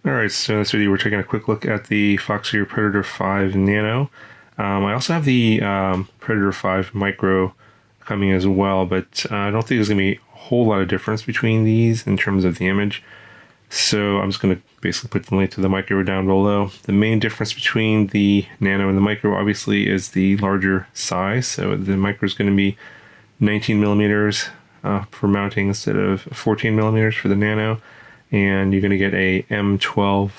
Alright, so in this video we're taking a quick look at the Foxeer Predator 5 Nano. I also have the Predator 5 Micro coming as well, but I don't think there's going to be a whole lot of difference between these in terms of the image. So I'm just going to basically put the link to the Micro down below. The main difference between the Nano and the Micro obviously is the larger size. So the Micro is going to be 19 millimeters for mounting instead of 14 millimeters for the Nano. And you're going to get a M12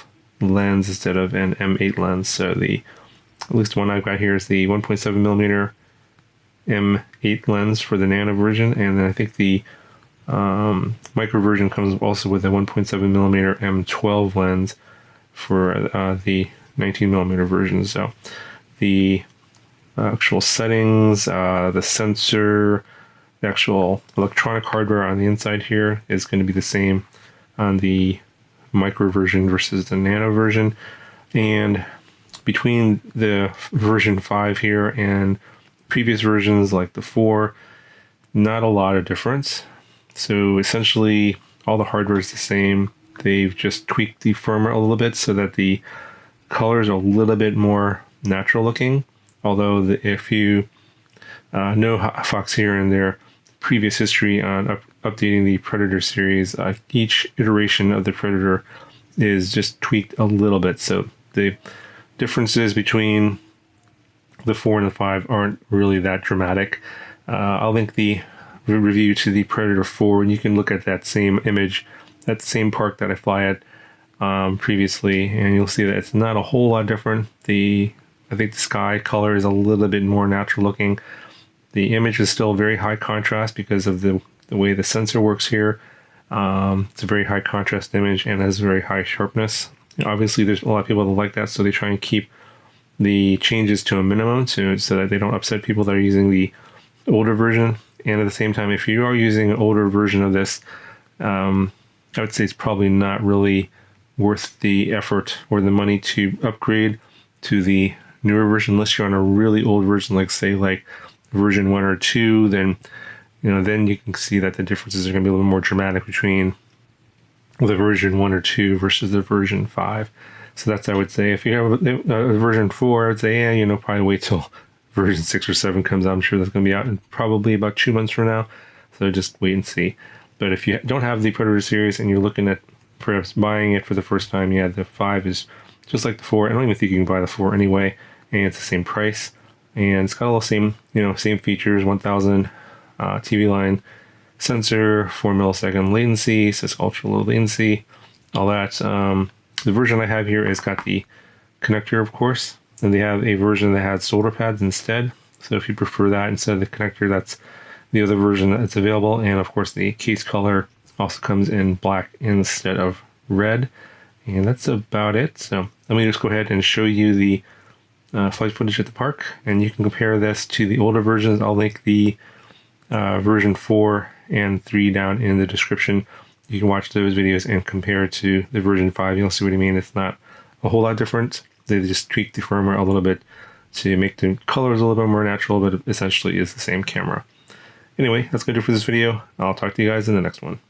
lens instead of an M8 lens. So the at least one I've got here is the 1.7 millimeter M8 lens for the Nano version, and then I think the Micro version comes also with a 1.7 millimeter M12 lens for the 19 millimeter version. So the actual settings, the sensor, the actual electronic hardware on the inside here is going to be the same on the Micro version versus the Nano version. And between the version 5 here and previous versions like the 4, not a lot of difference. So essentially all the hardware is the same. They've just tweaked the firmware a little bit so that the colors are a little bit more natural looking. Although if you know Foxeer and their previous history on updating the Predator series, each iteration of the Predator is just tweaked a little bit. So the differences between the 4 and the 5 aren't really that dramatic. I'll link the review to the Predator 4 and you can look at that same image, that same park that I fly at previously, and you'll see that it's not a whole lot different. I think the sky color is a little bit more natural looking. The image is still very high contrast because of the way the sensor works here. It's a very high contrast image and has very high sharpness. Obviously, there's a lot of people that like that, so they try and keep the changes to a minimum so that they don't upset people that are using the older version. And at the same time, if you are using an older version of this, I would say it's probably not really worth the effort or the money to upgrade to the newer version unless you're on a really old version, like say like version 1 or 2. Then then you can see that the differences are going to be a little more dramatic between the version 1 or 2 versus the version 5. So that's, I would say, if you have a version 4, I would say, yeah, probably wait till version 6 or 7 comes out. I'm sure that's going to be out in probably about 2 months from now. So just wait and see. But if you don't have the Predator series and you're looking at perhaps buying it for the first time, yeah, the 5 is just like the 4. I don't even think you can buy the 4 anyway, and it's the same price. And it's got all the same, same features, 1000 TV line sensor, 4 millisecond latency, so it's ultra low latency, all that. The version I have here has got the connector, of course, and they have a version that has solder pads instead. So if you prefer that instead of the connector, that's the other version that's available. And of course, the case color also comes in black instead of red. And that's about it. So let me just go ahead and show you the flight footage at the park, and you can compare this to the older versions. I'll link the version 4 and 3 down in the description. You can watch those videos and compare it to the version 5. You'll see what I mean. It's not a whole lot different. They just tweaked the firmware a little bit to make the colors a little bit more natural, but it essentially is the same camera. Anyway, that's going to do it for this video. I'll talk to you guys in the next one.